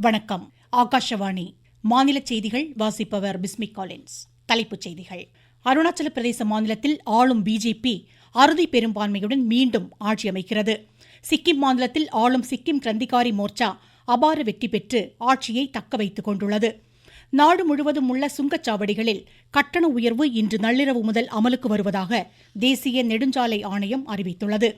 வணக்கம். ஆகாஷவாணி மாநில செய்திகள் வாசிப்பவர் பிஸ்மி காலின்ஸ். தலைப்புச் செய்திகள். அருணாச்சல பிரதேச மாநிலத்தில் ஆளும் பிஜேபி அறுதி பெரும்பான்மையுடன் மீண்டும் ஆட்சி அமைக்கிறது. சிக்கிம் மாநிலத்தில் ஆளும் சிக்கிம் கிரந்திகாரி மோர்ச்சா அபார வெற்றி பெற்று ஆட்சியை தக்க வைத்துக் கொண்டுள்ளது. நாடு முழுவதும் உள்ள சுங்கச்சாவடிகளில் கட்டண உயர்வு இன்று நள்ளிரவு முதல் அமலுக்கு வருவதாக தேசிய நெடுஞ்சாலை ஆணையம் அறிவித்துள்ளது.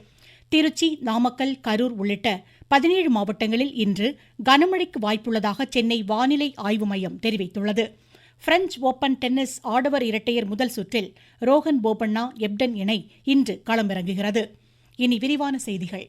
திருச்சி, நாமக்கல், கரூர் உள்ளிட்ட 17 மாவட்டங்களில் இன்று கனமழைக்கு வாய்ப்புள்ளதாக சென்னை வானிலை ஆய்வு மையம் தெரிவித்துள்ளது. பிரெஞ்ச் ஓபன் டென்னிஸ் ஆடவர் இரட்டையர் முதல் சுற்றில் ரோஹன் போபண்ணா எப்டன் இணை இன்று களமிறங்குகிறது. இனி விரிவான செய்திகள்.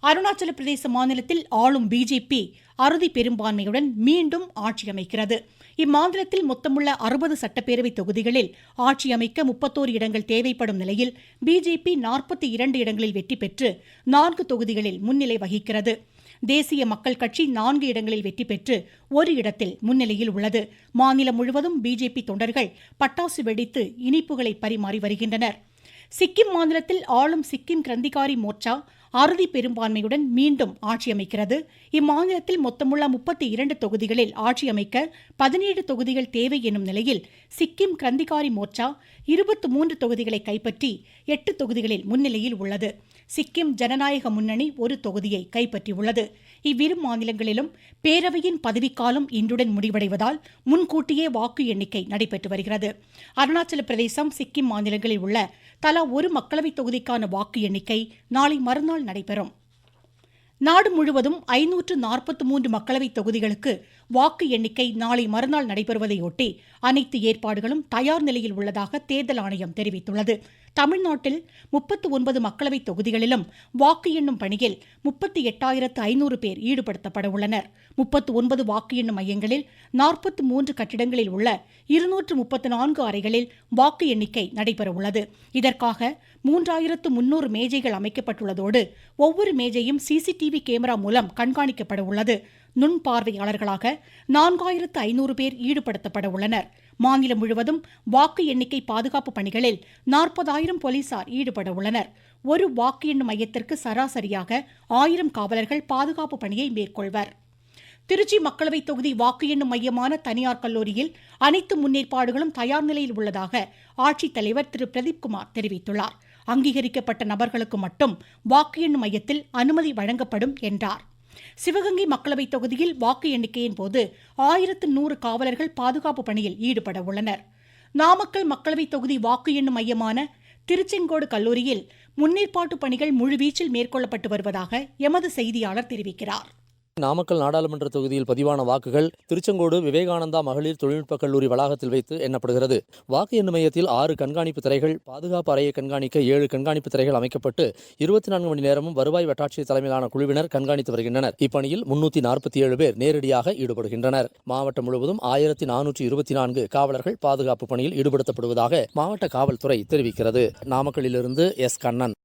அருணாச்சல பிரதேச மாநிலத்தில் ஆளும் பிஜேபி அறுதி பெரும்பான்மையுடன் மீண்டும் ஆட்சி அமைக்கிறது. இம்மாநிலத்தில் மொத்தமுள்ள 60 சட்டப்பேரவை தொகுதிகளில் ஆட்சி அமைக்க 31 இடங்கள் தேவைப்படும் நிலையில் பிஜேபி 42 இடங்களில் வெற்றி பெற்று 4 தொகுதிகளில் முன்னிலை வகிக்கிறது. தேசிய மக்கள் கட்சி 4 இடங்களில் வெற்றி பெற்று ஒரு இடத்தில் முன்னிலையில் உள்ளது. மாநிலம் முழுவதும் பிஜேபி தொண்டர்கள் பட்டாசு வெடித்து இனிப்புகளை பரிமாறி வருகின்றனர். சிக்கிம் மாநிலத்தில் ஆளும் சிக்கிம் கிரந்திகாரி மோர்ச்சா அறுதி பெரும்பான்மையுடன் மீண்டும் ஆட்சி அமைக்கிறது. இம்மாநிலத்தில் மொத்தமுள்ள 32 தொகுதிகளில் ஆட்சி அமைக்க 17 தொகுதிகள் தேவை எனும் நிலையில் சிக்கிம் கிரந்திகாரி மோர்ச்சா 23 தொகுதிகளை கைப்பற்றி 8 தொகுதிகளில் முன்னிலையில் உள்ளது. சிக்கிம் ஜனநாயக முன்னணி ஒரு தொகுதியை கைப்பற்றியுள்ளது. இவ்விரு மாநிலங்களிலும் பேரவையின் பதவிக்காலம் இன்றுடன் முடிவடைவதால் முன்கூட்டியே வாக்கு எண்ணிக்கை நடைபெற்று வருகிறது. அருணாச்சல பிரதேசம், சிக்கிம் மாநிலங்களில் உள்ள தலா ஒரு மக்களவைத் தொகுதிக்கான வாக்கு எண்ணிக்கை நாளை மறுநாள் நடைபெறும். நாடு முழுவதும் 543 மக்களவைத் தொகுதிகளுக்கு வாக்கு எண்ணிக்கை நாளை மறுநாள் நடைபெறுவதையொட்டி அனைத்து ஏற்பாடுகளும் தயார் நிலையில் உள்ளதாக தேர்தல் ஆணையம் தெரிவித்துள்ளது. தமிழ்நாட்டில் 39 மக்களவைத் தொகுதிகளிலும் வாக்கு எண்ணும் பணியில் 38,500 பேர் ஈடுபடுத்தப்பட உள்ளனர். 39 வாக்கு எண்ணும் மையங்களில் 43 கட்டிடங்களில் உள்ள 234 அறைகளில் வாக்கு எண்ணிக்கை நடைபெற உள்ளது. இதற்காக 3,300 மேஜைகள் அமைக்கப்பட்டுள்ளதோடு ஒவ்வொரு மேஜையும் சிசிடிவி கேமரா மூலம் கண்காணிக்கப்பட உள்ளது. நுண் பார்வையாளர்களாக 4,500 பேர் ஈடுபடுத்தப்பட உள்ளனர். மாநிலம் முழுவதும் வாக்கு எண்ணிக்கை பாதுகாப்பு பணிகளில் 40,000 போலீசார் ஈடுபட உள்ளனர். ஒரு வாக்கு எண்ணும் மையத்திற்கு சராசரியாக 1000 காவலர்கள் பாதுகாப்பு பணியை மேற்கொள்வர். திருச்சி மக்களவைத் தொகுதி வாக்கு எண்ணும் மையமான தனியார் கல்லூரியில் அனைத்து முன்னேற்பாடுகளும் தயார் நிலையில் உள்ளதாக ஆட்சித்தலைவர் திரு பிரதீப்குமார் தெரிவித்துள்ளார். அங்கீகரிக்கப்பட்ட நபர்களுக்கு மட்டும் வாக்கு எண்ணும் மையத்தில் அனுமதி வழங்கப்படும் என்றார். சிவகங்கை மக்களவைத் தொகுதியில் வாக்கு எண்ணிக்கையின் போது 1,100 காவலர்கள் பாதுகாப்பு பணியில் ஈடுபட உள்ளனர். நாமக்கல் மக்களவைத் தொகுதி வாக்கு எண்ணும் மையமான திருச்செங்கோடு கல்லூரியில் முன்னேற்பாட்டு பணிகள் முழுவீச்சில் மேற்கொள்ளப்பட்டு வருவதாக எமது செய்தியாளர் தெரிவிக்கிறார். நாமக்கல் நாடாளுமன்ற தொகுதியில் பதிவான வாக்குகள் திருச்செங்கோடு விவேகானந்தா மகளிர் தொழில்நுட்பக் கல்லூரி வளாகத்தில் வைத்து எண்ணப்படுகிறது. வாக்கு எண்ணும் மையத்தில் 6 கண்காணிப்பு திரைகள், பாதுகாப்பு அறையை கண்காணிக்க 7 கண்காணிப்பு திரைகள் அமைக்கப்பட்டு 24 மணி நேரமும் வருவாய் வட்டாட்சியர் தலைமையிலான குழுவினர் கண்காணித்து வருகின்றனர். இப்பணியில் 347 பேர் நேரடியாக ஈடுபடுகின்றனர். மாவட்டம் முழுவதும் 1,424 காவலர்கள் பாதுகாப்பு பணியில் ஈடுபடுத்தப்படுவதாக மாவட்ட காவல்துறை தெரிவிக்கிறது. நாமக்கல்லிலிருந்து எஸ். கண்ணன்.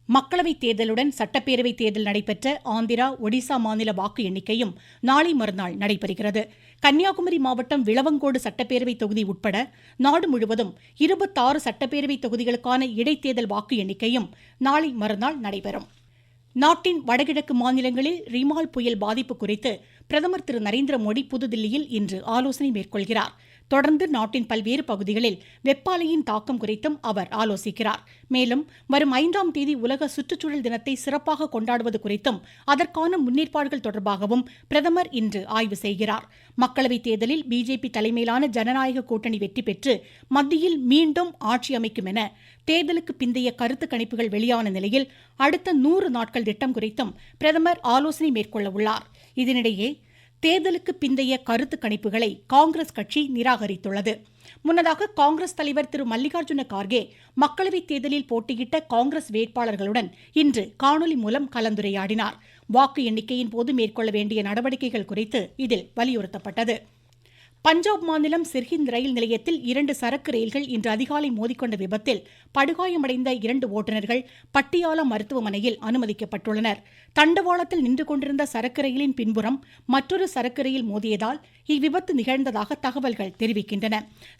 மக்களவைத் தேர்தலுடன் சட்டப்பேரவைத் தேர்தல் நடைபெற்ற ஆந்திரா, ஒடிசா மாநில வாக்கு எண்ணிக்கையும் நாளை மறுநாள் நடைபெறுகிறது. கன்னியாகுமரி மாவட்டம் விளவங்கோடு சட்டப்பேரவைத் தொகுதி உட்பட நாடு முழுவதும் 26 சட்டப்பேரவைத் தொகுதிகளுக்கான இடைத்தேர்தல் வாக்கு எண்ணிக்கையும் நாளை மறுநாள் நடைபெறும். நாட்டின் வடகிழக்கு மாநிலங்களில் ரிமால் புயல் பாதிப்பு குறித்து பிரதமர் திரு நரேந்திர மோடி புதுதில்லியில் இன்று ஆலோசனை மேற்கொள்கிறார். தொடர்ந்து நாட்டின் பல்வேறு பகுதிகளில் வெப்ப அலையின் தாக்கம் குறித்தும் அவர் ஆலோசிக்கிறார். மேலும் வரும் 5ஆம் தேதி உலக சுற்றுச்சூழல் தினத்தை சிறப்பாக கொண்டாடுவது குறித்தும் அதற்கான முன்னேற்பாடுகள் தொடர்பாகவும் பிரதமர் இன்று ஆய்வு செய்கிறார். மக்களவைத் தேர்தலில் பிஜேபி தலைமையிலான ஜனநாயக கூட்டணி வெற்றி பெற்று மத்தியில் மீண்டும் ஆட்சி அமைக்கும் என தேர்தலுக்கு பிந்தைய கருத்து கணிப்புகள் வெளியான நிலையில் அடுத்த 100 நாட்கள் திட்டம் குறித்தும் பிரதமர் ஆலோசனை மேற்கொள்ள உள்ளார். இதனிடையே தேர்தலுக்கு பிந்தைய கருத்து கணிப்புகளை காங்கிரஸ் கட்சி நிராகரித்துள்ளது. முன்னதாக காங்கிரஸ் தலைவர் திரு மல்லிகார்ஜுன கார்கே மக்களவைத் தேர்தலில் போட்டியிட்ட காங்கிரஸ் வேட்பாளர்களுடன் இன்று காணொலி மூலம் கலந்துரையாடினார். வாக்கு எண்ணிக்கையின் போது மேற்கொள்ள வேண்டிய நடவடிக்கைகள் குறித்து இதில் வலியுறுத்தப்பட்டது. பஞ்சாப் மாநிலம் சிர்ஹிந்த் ரயில் நிலையத்தில் 2 சரக்கு ரயில்கள் இன்று அதிகாலை மோதிக்கொண்ட விபத்தில் படுகாயமடைந்த 2 ஓட்டுநர்கள் பட்டியாலா மருத்துவமனையில் அனுமதிக்கப்பட்டுள்ளனர். தண்டவாளத்தில் நின்று கொண்டிருந்த சரக்கு ரயிலின் பின்புறம் மற்றொரு சரக்கு ரயில் மோதியதால் இவ்விபத்து நிகழ்ந்ததாக தகவல்கள் தெரிவிக்கின்றன.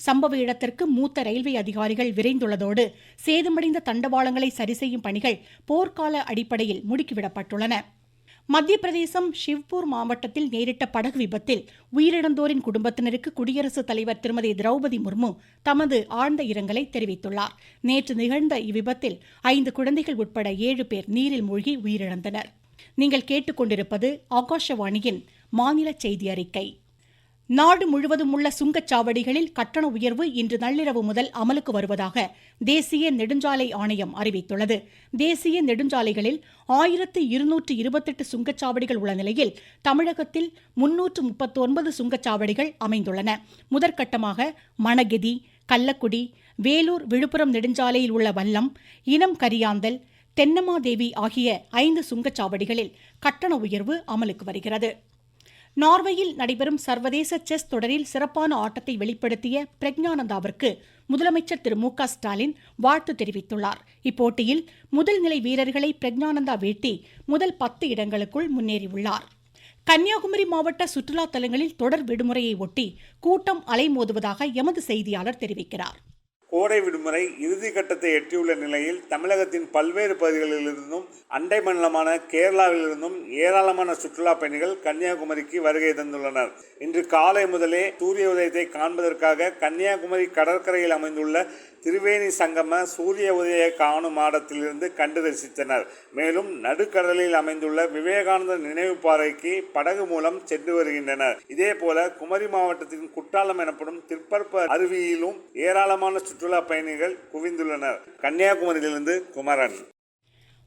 சம்பவ இடத்திற்கு மூத்த ரயில்வே அதிகாரிகள் விரைந்துள்ளதோடு சேதமடைந்த தண்டவாளங்களை சரிசெய்யும் பணிகள் போர்க்கால அடிப்படையில் முடுக்கிவிடப்பட்டுள்ளன. மத்திய பிரதேசம் ஷிவ்பூர் மாவட்டத்தில் நேரிட்ட படகு விபத்தில் உயிரிழந்தோரின் குடும்பத்தினருக்கு குடியரசுத் தலைவர் திருமதி திரௌபதி முர்மு தமது ஆழ்ந்த இரங்கலை தெரிவித்துள்ளார். நேற்று நிகழ்ந்த இவ்விபத்தில் 5 குழந்தைகள் உட்பட 7 பேர் நீரில் மூழ்கி உயிரிழந்தனர். நீங்கள் கேட்டுக்கொண்டிருப்பது ஆகாஷவாணியின் மாநில செய்தி அறிக்கை. நாடு முழுவதும் உள்ள சுங்கச்சாவடிகளில் கட்டண உயர்வு இன்று நள்ளிரவு முதல் அமலுக்கு வருவதாக தேசிய நெடுஞ்சாலை ஆணையம் அறிவித்துள்ளது. தேசிய நெடுஞ்சாலைகளில் 1228 சுங்கச்சாவடிகள் உள்ள நிலையில் தமிழகத்தில் 339 சுங்கச்சாவடிகள் அமைந்துள்ளன. முதற்கட்டமாக மணகெதி, கள்ளக்குடி, வேலூர், விழுப்புரம் நெடுஞ்சாலையில் உள்ள வல்லம், இனம் கரியாந்தல், தென்னமாதேவி ஆகிய 5 சுங்கச்சாவடிகளில் கட்டண உயர்வு அமலுக்கு வருகிறது. நார்வேயில் நடைபெறும் சர்வதேச செஸ் தொடரில் சிறப்பான ஆட்டத்தை வெளிப்படுத்திய பிரக்ஞானந்தாவிற்கு முதலமைச்சர் திரு மு.க. ஸ்டாலின் வாழ்த்து தெரிவித்துள்ளார். இப்போட்டியில் முதல் நிலை வீரர்களை பிரக்ஞானந்தா வீழ்த்தி முதல் 10 இடங்களுக்குள் முன்னேறியுள்ளார். கன்னியாகுமரி மாவட்ட சுற்றுலா தலங்களில் தொடர் விடுமுறையை ஒட்டி கூட்டம் அலைமோதுவதாக எமது செய்தியாளர் தெரிவிக்கிறார். கோடை விடுமுறை இறுதிக்கட்டத்தை எட்டியுள்ள நிலையில் தமிழகத்தின் பல்வேறு பகுதிகளிலிருந்தும் அண்டை மாநிலமான கேரளாவிலிருந்தும் ஏராளமான சுற்றுலா பயணிகள் கன்னியாகுமரிக்கு வருகை தந்துள்ளனர். இன்று காலை முதலே சூரிய உதயத்தை காண்பதற்காக கன்னியாகுமரி கடற்கரையில் அமைந்துள்ள திரிவேணி சங்கம சூரிய உதய காணும் மாடத்திலிருந்து கண்டு தரிசித்தனர். மேலும் நடுக்கடலில் அமைந்துள்ள விவேகானந்தர் நினைவு பாறைக்கு படகு மூலம் சென்று வருகின்றனர். இதேபோல குமரி மாவட்டத்தின் குற்றாலம் எனப்படும் திருப்பரப்பு அருவியிலும் ஏராளமான சுற்றுலா பயணிகள் குவிந்துள்ளனர். கன்னியாகுமரியிலிருந்து குமரன்.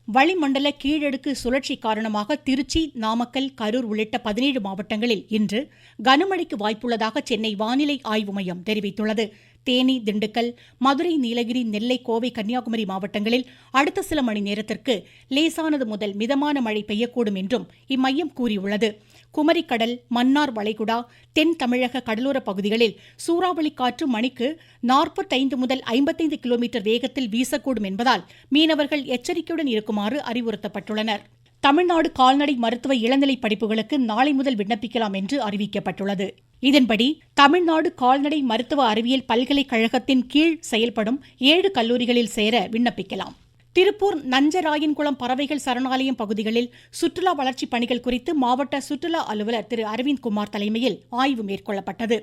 வளிமண்டல கீழடுக்கு சுழற்சி காரணமாக திருச்சி, நாமக்கல், கரூர் உள்ளிட்ட 17 மாவட்டங்களில் இன்று கனமழைக்கு வாய்ப்புள்ளதாக சென்னை வானிலை ஆய்வு மையம் தெரிவித்துள்ளது. தேனி, திண்டுக்கல், மதுரை, நீலகிரி, நெல்லை, கோவை, கன்னியாகுமரி மாவட்டங்களில் அடுத்த சில மணி நேரத்திற்கு லேசானது முதல் மிதமான மழை பெய்யக்கூடும் என்றும் இம்மையம் கூறியுள்ளது. குமரிக்கடல், மன்னார் வளைகுடா, தென் தமிழக கடலோர பகுதிகளில் சூறாவளி காற்று மணிக்கு 45 முதல் 55 கிலோமீட்டர் வேகத்தில் வீசக்கூடும் என்பதால் மீனவர்கள் எச்சரிக்கையுடன் இருக்குமாறு அறிவுறுத்தப்பட்டுள்ளனர். தமிழ்நாடு கால்நடை மருத்துவ இளநிலை படிப்புகளுக்கு நாளை முதல் விண்ணப்பிக்கலாம் என்று அறிவிக்கப்பட்டுள்ளது. இதன்படி தமிழ்நாடு கால்நடை மருத்துவ அறிவியல் பல்கலைக்கழகத்தின் கீழ் செயல்படும் 7 கல்லூரிகளில் சேர விண்ணப்பிக்கலாம். திருப்பூர் நஞ்சராயன்குளம் பறவைகள் சரணாலயம் பகுதிகளில் சுற்றுலா வளர்ச்சிப் பணிகள் குறித்து மாவட்ட சுற்றுலா அலுவலர் திரு அரவிந்த்குமார் தலைமையில் ஆய்வு மேற்கொள்ளப்பட்டது.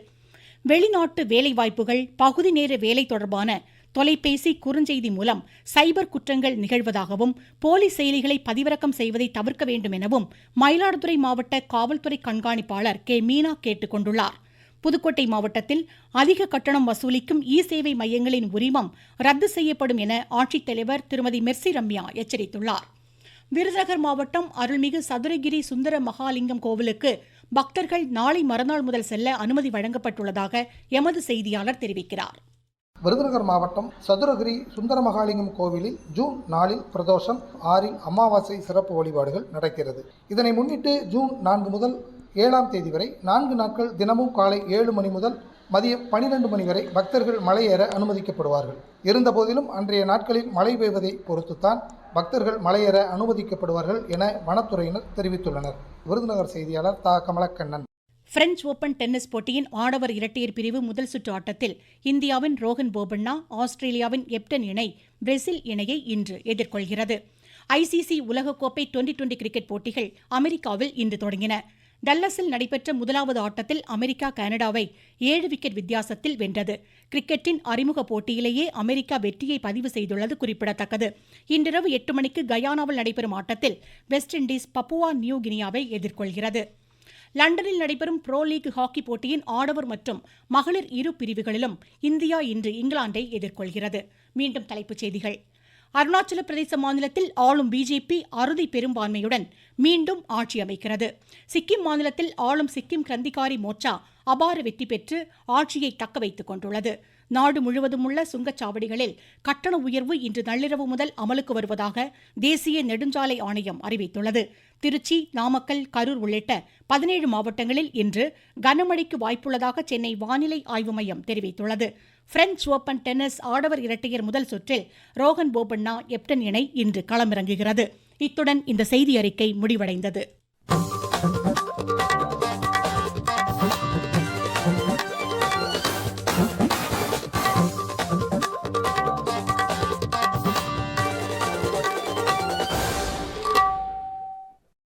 வெளிநாட்டு வேலைவாய்ப்புகள், பகுதி நேர வேலை தொடர்பான தொலைபேசி குறுஞ்செய்தி மூலம் சைபர் குற்றங்கள் நிகழ்வதாகவும் போலி செயலிகளை பதிவிறக்கம் செய்வதை தவிர்க்க வேண்டும் எனவும் மயிலாடுதுறை மாவட்ட காவல்துறை கண்காணிப்பாளர் கே. மீனா கேட்டுக் கொண்டுள்ளார். புதுக்கோட்டை மாவட்டத்தில் அதிக கட்டணம் வசூலிக்கும் இ சேவை மையங்களின் உரிமம் ரத்து செய்யப்படும் என ஆட்சித்தலைவர் திருமதி மெர்சி ரம்யா எச்சரித்துள்ளார். விருதுநகர் மாவட்டம் அருள்மிகு சதுரகிரி சுந்தர மகாலிங்கம் கோவிலுக்கு பக்தர்கள் நாளை மறுநாள் முதல் செல்ல அனுமதி வழங்கப்பட்டுள்ளதாக எமது செய்தியாளர் தெரிவிக்கிறார். விருதுநகர் மாவட்டம் சதுரகிரி சுந்தர மகாலிங்கம் கோவிலில் ஜூன் 4 பிரதோஷம், 6 அமாவாசை சிறப்பு வழிபாடுகள் நடக்கிறது. இதனை முன்னிட்டு ஜூன் 4 முதல் 7ஆம் தேதி வரை 4 நாட்கள் தினமும் காலை 7 மணி முதல் மதியம் 12 மணி வரை பக்தர்கள் மலையேற அனுமதிக்கப்படுவார்கள். இருந்தபோதிலும் அன்றைய நாட்களில் மழை பெய்வதை பொறுத்துத்தான் பக்தர்கள் மலையேற அனுமதிக்கப்படுவார்கள் என வனத்துறையினர் தெரிவித்துள்ளனர். விருதுநகர் செய்தியாளர் தா. கமலக்கண்ணன். பிரெஞ்ச் ஓபன் டென்னிஸ் போட்டியின் ஆடவர் இரட்டையர் பிரிவு முதல் சுற்று ஆட்டத்தில் இந்தியாவின் ரோஹன் போபண்ணா, ஆஸ்திரேலியாவின் எப்டன் இணை பிரேசில் இணையை இன்று எதிர்கொள்கிறது. ஐசிசி உலகக்கோப்பை டுவெண்டி கிரிக்கெட் போட்டிகள் அமெரிக்காவில் இன்று தொடங்கின. டல்லஸில் நடைபெற்ற முதலாவது ஆட்டத்தில் அமெரிக்கா கனடாவை 7 விக்கெட் வித்தியாசத்தில் வென்றது. கிரிக்கெட்டின் அறிமுக போட்டியிலேயே அமெரிக்கா வெற்றியை பதிவு செய்துள்ளது குறிப்பிடத்தக்கது. இன்றிரவு 8 மணிக்கு கயானாவில் நடைபெறும் ஆட்டத்தில் வெஸ்ட் இண்டீஸ் பப்புவா நியூ கினியாவை எதிர்கொள்கிறது. லண்டனில் நடைபெறும் புரோ லீக் ஹாக்கி போட்டியின் ஆடவர் மற்றும் மகளிர் இரு பிரிவுகளிலும் இந்தியா இன்று இங்கிலாந்தை எதிர்கொள்கிறது. மீண்டும் தலைப்புச் செய்திகள். அருணாச்சல பிரதேச மாநிலத்தில் ஆளும் பிஜேபி அறுதி பெரும்பான்மையுடன் மீண்டும் ஆட்சி அமைக்கிறது. சிக்கிம் மாநிலத்தில் ஆளும் சிக்கிம் கிரந்திகாரி மோர்ச்சா அபார வெற்றி பெற்று ஆட்சியை தக்க வைத்துக் கொண்டுள்ளது. நாடு முழுவதும் உள்ள சுங்கச்சாவடிகளில் கட்டண உயர்வு இன்று நள்ளிரவு முதல் அமலுக்கு வருவதாக தேசிய நெடுஞ்சாலை ஆணையம் அறிவித்துள்ளது. திருச்சி, நாமக்கல், கரூர் உள்ளிட்ட 17 மாவட்டங்களில் இன்று கனமழைக்கு வாய்ப்புள்ளதாக சென்னை வானிலை ஆய்வு மையம் தெரிவித்துள்ளது. பிரெஞ்ச் ஓபன் டென்னிஸ் ஆடவர் இரட்டையர் முதல் சுற்றில் ரோஹன் போபண்ணா, எப்டன் இணை இன்று களமிறங்குகிறது. இத்துடன் இந்த செய்தி அறிக்கை முடிவடைந்தது.